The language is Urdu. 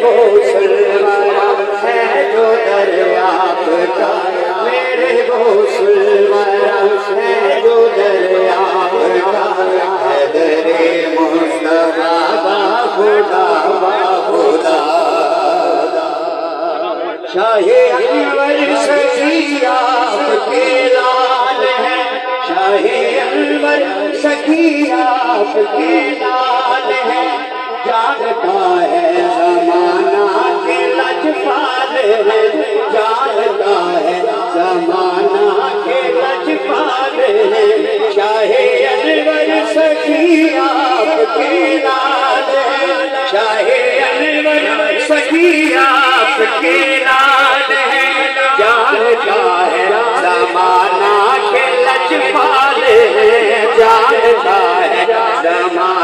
وہ سرور ہے جو دریافت کا، میرے وہ سرور ہے جو دریافت کا، حیدر مصطفیٰ با خدا با خدا۔ شاہ انور سخی آپ کے لال ہے، شاہ انور سخی آپ کے لال ہے، جانتا ہے زمانہ کے لجپال ہے، جانتا ہے زمانہ کے لجپال ہے، شاہ انور سخی آپ کے لال ہے، شاہ انور سخی آپ کے لال ہے، جانتا ہے زمانہ کے لجپال ہے، جانتا ہے زمانہ